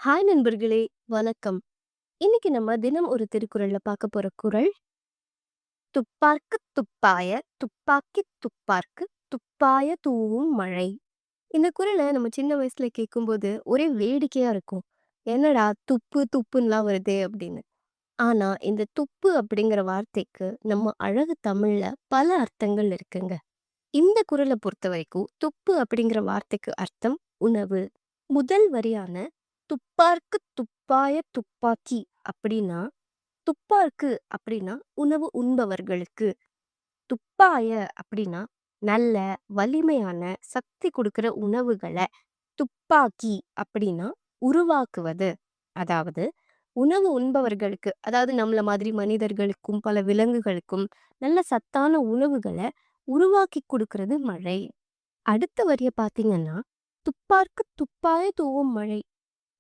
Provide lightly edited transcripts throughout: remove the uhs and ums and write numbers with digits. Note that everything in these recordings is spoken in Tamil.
ஹாய் நண்பர்களே! வணக்கம். இன்னைக்கு நம்ம தினம் ஒரு திருக்குறள்ல பார்க்க போற குறள், "துப்பார்க்குத் துப்பாய துப்பாக்கித் துப்பார்க்கு துப்பாய தூவும் மழை." இந்த குறள நம்ம சின்ன வயசுல கேட்கும்போது ஒரே வேடிக்கையா இருக்கும். "என்னடா துப்பு துப்புன்னுலாம் வருதே!" அப்படின்னு. ஆனா இந்த துப்பு அப்படிங்கிற வார்த்தைக்கு நம்ம அழகு தமிழ்ல பல அர்த்தங்கள் இருக்குங்க. இந்த குறள பொறுத்தவரைக்கும் துப்பு அப்படிங்கிற வார்த்தைக்கு அர்த்தம் உணவு. முதல் வரியான துப்பார்க்கு துப்பாய துப்பாக்கி அப்படின்னா, துப்பார்க்கு அப்படின்னா உணவு உண்பவர்களுக்கு, துப்பாய அப்படின்னா நல்ல வலிமையான சக்தி கொடுக்கிற உணவுகள, துப்பாக்கி அப்படின்னா உருவாக்குவது. அதாவது உணவு உண்பவர்களுக்கு, அதாவது நம்மள மாதிரி மனிதர்களுக்கும், பல விலங்குகளுக்கும் நல்ல சத்தான உணவுகள உருவாக்கி குடுக்கிறது மழை. அடுத்த வரிய பார்த்தீங்கன்னா, "துப்பார்க்கு துப்பாய தூவும் மழை."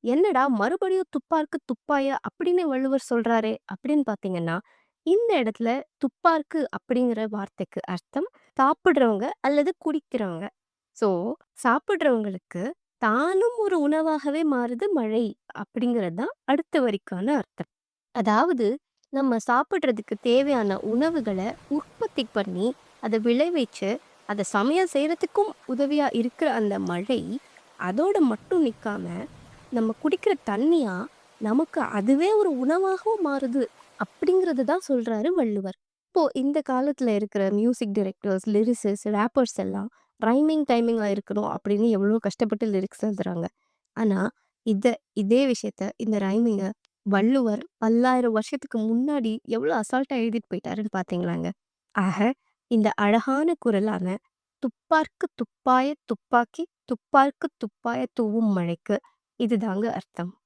என்னடா மறுபடியும் "துப்பார்க்கு துப்பாய" அப்படின்னு வள்ளுவர் சொல்றாரே அப்படின்னு பார்த்தீங்கன்னா, இந்த இடத்துல "துப்பார்க்கு" அப்படிங்கிற வார்த்தைக்கு அர்த்தம் சாப்பிடுறவங்க அல்லது குடிக்கிறவங்க. ஸோ, சாப்பிடுறவங்களுக்கு தானும் ஒரு உணவாகவே மாறுது மழை அப்படிங்கிறது தான் அடுத்த வரிக்கான அர்த்தம். அதாவது நம்ம சாப்பிடுறதுக்கு தேவையான உணவுகள உற்பத்தி பண்ணி, அத விளைவிச்சு, அத சமையல் செய்றதுக்கும் உதவியா இருக்கிற அந்த மழை, அதோட மட்டும் நிக்காம, நம்ம குடிக்கிற தண்ணியா, நமக்கு அதுவே ஒரு உணவாகவும் மாறுது. அப்படிங்கிறது தான் சொல்றாரு வள்ளுவர். இப்போ இந்த காலத்துல இருக்கிற மியூசிக் டைரக்டர்ஸ், லிரிசிஸ்ட், ராப்பர்ஸ் எல்லாம் ரைமிங், டைமிங்கா இருக்கணும் அப்படின்னு எவ்வளோ கஷ்டப்பட்டு லிரிக்ஸ் எழுதுறாங்க. ஆனா, இத இதே விஷயத்த இந்த ரைமிங்க வள்ளுவர் பல்லாயிரம் வருஷத்துக்கு முன்னாடி எவ்வளோ அசால்ட்டா எழுதிட்டு போயிட்டாருன்னு பார்த்தீங்களாங்க. ஆக, இந்த அழகான குறளான "துப்பார்க்கு துப்பாய துப்பாக்கி, துப்பார்க்கு துப்பாய தூவும் மழைக்கு" இதுதாங்க அர்த்தம்.